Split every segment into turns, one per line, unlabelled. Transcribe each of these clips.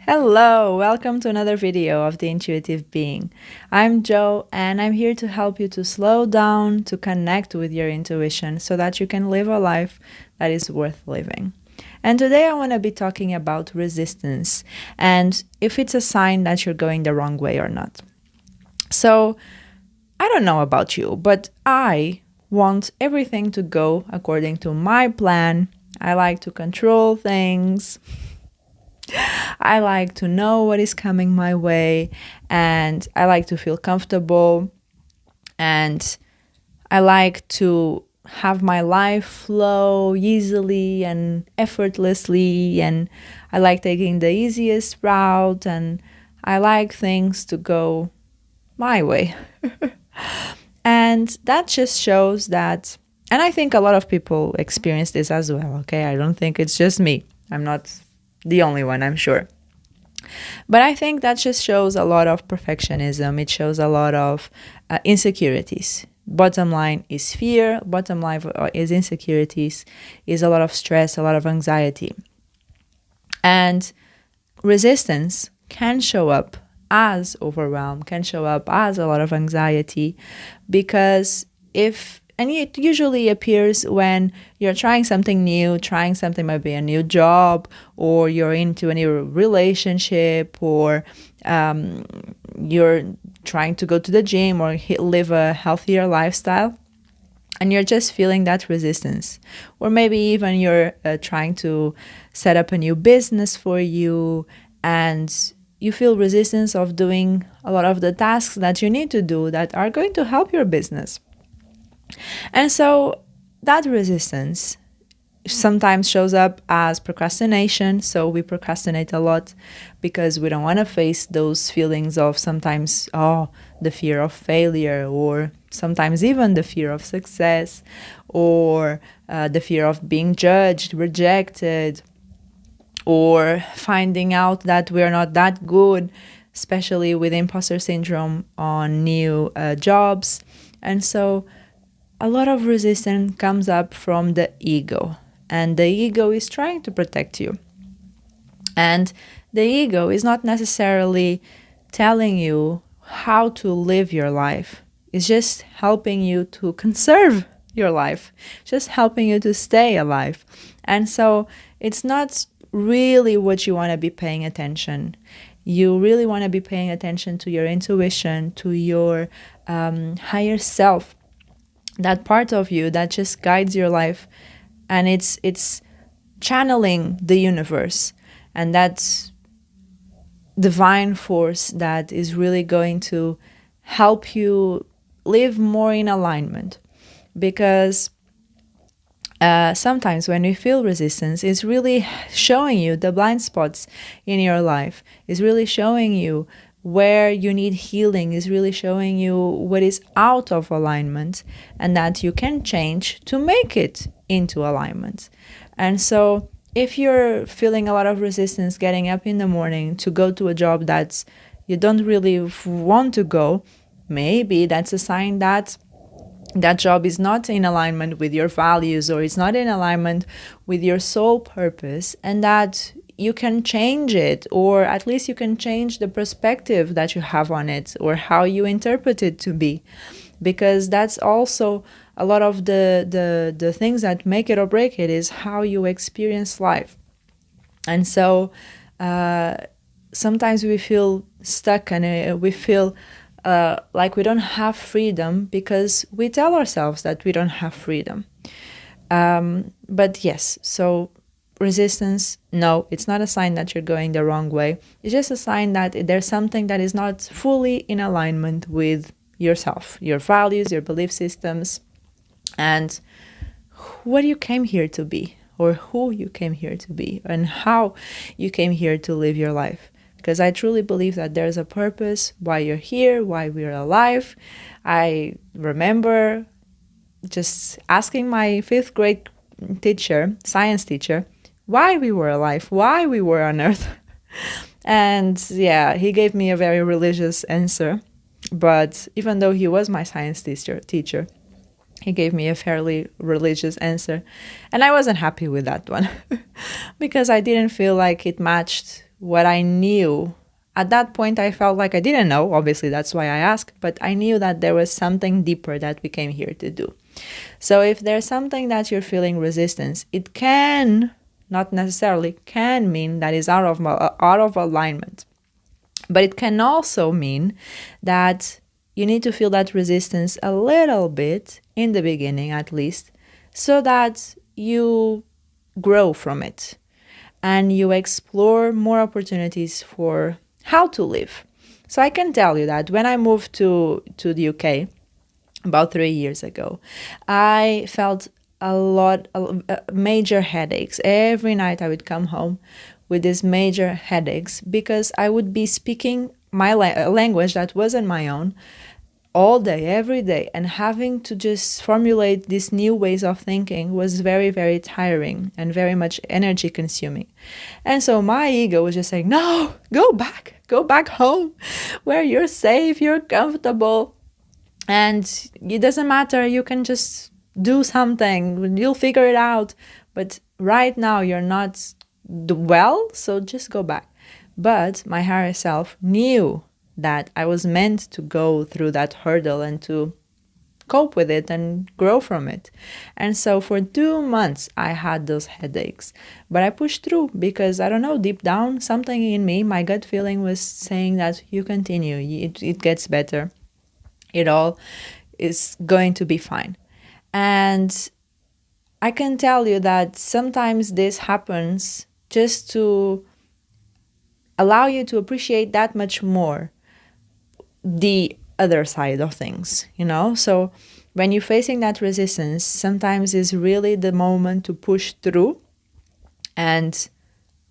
Hello, welcome to another video of The Intuitive Being. I'm Joe and I'm here to help you to slow down, to connect with your intuition so that you can live a life that is worth living. And today I want to be talking about resistance and if it's a sign that you're going the wrong way or not. So, I don't know about you, but I want everything to go according to my plan. I like to control things. I like to know what is coming my way, and I like to feel comfortable, and I like to have my life flow easily and effortlessly, and I like taking the easiest route, and I like things to go my way. And that just shows that, and I think a lot of people experience this as well, okay? I don't think it's just me. I'm not the only one, I'm sure. But I think that just shows a lot of perfectionism. It shows a lot of insecurities. Bottom line is fear. Bottom line is insecurities, is a lot of stress, a lot of anxiety. And resistance can show up as overwhelm, can show up as a lot of anxiety, because and it usually appears when you're trying something new, trying something, maybe a new job, or you're into a new relationship, or you're trying to go to the gym or live a healthier lifestyle, and you're just feeling that resistance. Or maybe even you're trying to set up a new business for you, and you feel resistance of doing a lot of the tasks that you need to do that are going to help your business. And so that resistance sometimes shows up as procrastination. So we procrastinate a lot because we don't want to face those feelings of sometimes, the fear of failure, or sometimes even the fear of success, or the fear of being judged, rejected, or finding out that we're not that good, especially with imposter syndrome on new jobs. And so a lot of resistance comes up from the ego, and the ego is trying to protect you. And the ego is not necessarily telling you how to live your life. It's just helping you to conserve your life, just helping you to stay alive. And so it's not really what you want to be paying attention. You really want to be paying attention to your intuition, to your higher self, that part of you that just guides your life, and it's channeling the universe, and that's divine force that is really going to help you live more in alignment. Because sometimes when you feel resistance, it's really showing you the blind spots in your life. It's really showing you where you need healing, is really showing you what is out of alignment, and that you can change to make it into alignment. And so if you're feeling a lot of resistance getting up in the morning to go to a job that you don't really want to go, maybe that's a sign that that job is not in alignment with your values, or it's not in alignment with your soul purpose, and that you can change it, or at least you can change the perspective that you have on it, or how you interpret it to be. Because that's also a lot of the things that make it or break it, is how you experience life. And so sometimes we feel stuck, and we feel like we don't have freedom because we tell ourselves that we don't have freedom. But yes, so resistance, no, it's not a sign that you're going the wrong way. It's just a sign that there's something that is not fully in alignment with yourself, your values, your belief systems, and what you came here to be, or who you came here to be, and how you came here to live your life. Because I truly believe that there's a purpose why you're here, why we're alive. I remember just asking my 5th grade teacher, science teacher, why we were alive, why we were on earth. And yeah, he gave me a very religious answer. But even though he was my science teacher, he gave me a fairly religious answer. And I wasn't happy with that one because I didn't feel like it matched what I knew. At that point, I felt like I didn't know. Obviously, that's why I asked. But I knew that there was something deeper that we came here to do. So if there's something that you're feeling resistance, it can, not necessarily, can mean that is out of alignment. But it can also mean that you need to feel that resistance a little bit, in the beginning at least, so that you grow from it and you explore more opportunities for how to live. So I can tell you that when I moved to the UK about 3 years ago, I felt a lot of major headaches. Every night I would come home with these major headaches because I would be speaking my language that wasn't my own all day, every day, and having to just formulate these new ways of thinking was very, very tiring and very much energy consuming. And so my ego was just saying, no, go back home where you're safe, you're comfortable, and it doesn't matter, you can just do something, you'll figure it out. But right now you're not well, so just go back. But my higher self knew that I was meant to go through that hurdle and to cope with it and grow from it. And so for 2 months, I had those headaches. But I pushed through because, I don't know, deep down, something in me, my gut feeling was saying that you continue, it gets better. It all is going to be fine. And I can tell you that sometimes this happens just to allow you to appreciate that much more the other side of things, So when you're facing that resistance, sometimes is really the moment to push through and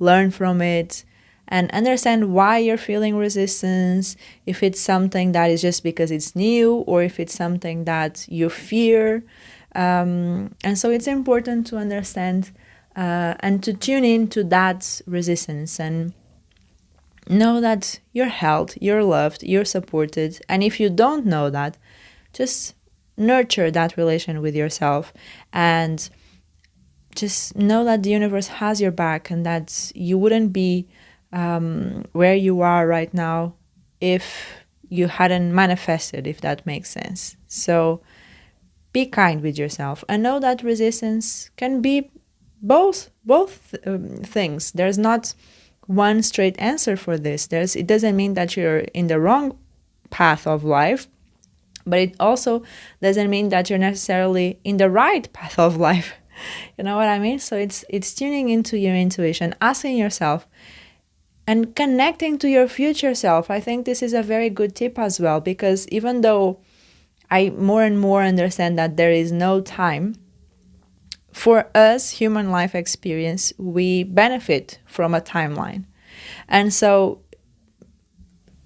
learn from it and understand why you're feeling resistance, if it's something that is just because it's new or if it's something that you fear. And so it's important to understand and to tune into that resistance and know that you're held, you're loved, you're supported. And if you don't know that, just nurture that relation with yourself and just know that the universe has your back and that you wouldn't be where you are right now if you hadn't manifested, if that makes sense. So be kind with yourself and know that resistance can be both things. There's not one straight answer for this. It doesn't mean that you're in the wrong path of life, but it also doesn't mean that you're necessarily in the right path of life. You know what I mean? So it's tuning into your intuition, asking yourself, and connecting to your future self. I think this is a very good tip as well, because even though I more and more understand that there is no time, for us, human life experience, we benefit from a timeline. And so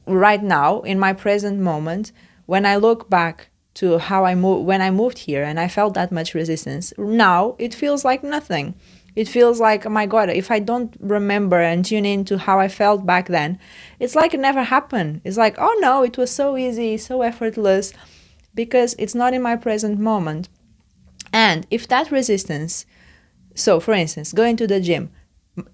right now, in my present moment, when I look back to how when I moved here and I felt that much resistance, now it feels like nothing. It feels like, oh my God, if I don't remember and tune into how I felt back then, it's like it never happened. It's like, oh no, it was so easy, so effortless, because it's not in my present moment. And if that resistance, so for instance, going to the gym,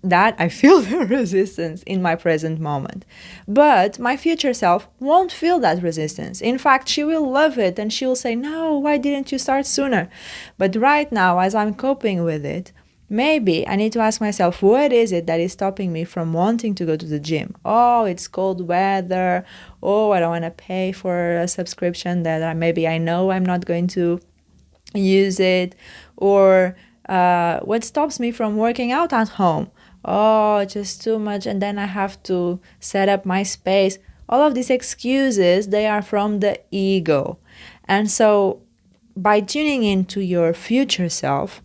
that I feel the resistance in my present moment. But my future self won't feel that resistance. In fact, she will love it and she will say, no, why didn't you start sooner? But right now, as I'm coping with it, maybe I need to ask myself, what is it that is stopping me from wanting to go to the gym? Oh, it's cold weather. Oh, I don't want to pay for a subscription that maybe I know I'm not going to use it. Or what stops me from working out at home? Oh, just too much, and then I have to set up my space. All of these excuses, they are from the ego. And so by tuning into your future self,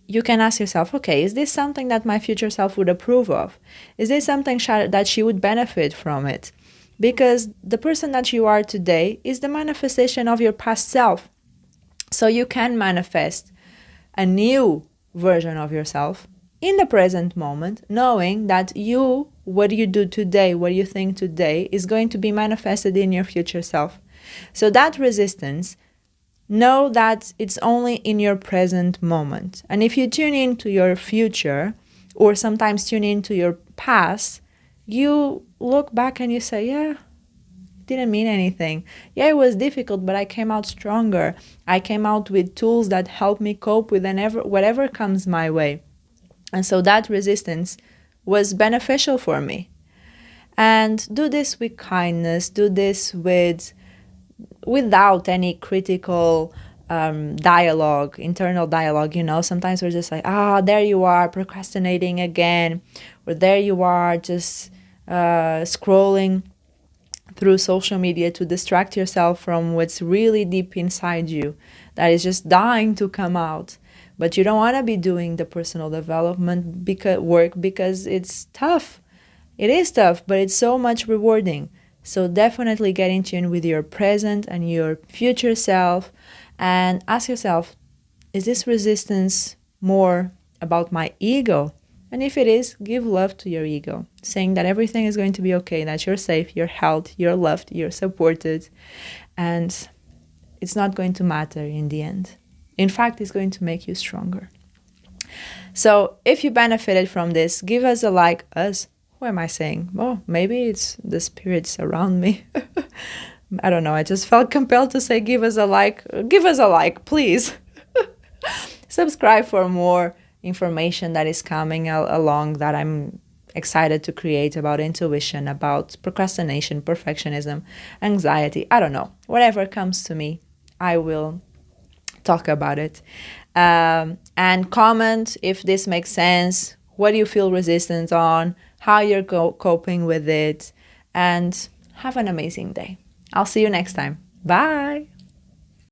you can ask yourself, okay, is this something that my future self would approve of? Is this something that she would benefit from it? Because the person that you are today is the manifestation of your past self. So you can manifest a new version of yourself in the present moment, knowing that what you do today, what you think today, is going to be manifested in your future self. So that resistance, know that it's only in your present moment. And if you tune into your future, or sometimes tune into your past, you look back and you say, yeah, it didn't mean anything. Yeah, it was difficult, but I came out stronger. I came out with tools that help me cope with whatever comes my way. And so that resistance was beneficial for me. And do this with kindness, do this without any critical dialogue, internal dialogue. Sometimes we're just like, there you are procrastinating again, or there you are just scrolling through social media to distract yourself from what's really deep inside you that is just dying to come out. But you don't want to be doing the personal development work because it's tough. It is tough, but it's so much rewarding. So definitely get in tune with your present and your future self and ask yourself, is this resistance more about my ego? And if it is, give love to your ego, saying that everything is going to be okay, that you're safe, you're held, you're loved, you're supported, and it's not going to matter in the end. In fact, it's going to make you stronger. So if you benefited from this, give us a like. Us? Who am I saying? Oh, maybe it's the spirits around me. I don't know. I just felt compelled to say give us a like. Give us a like, please. Subscribe for more information that is coming along that I'm excited to create about intuition, about procrastination, perfectionism, anxiety. I don't know. Whatever comes to me, I will talk about it. And comment if this makes sense. What do you feel resistance on? How you're coping with it? And have an amazing day. I'll see you next time. Bye.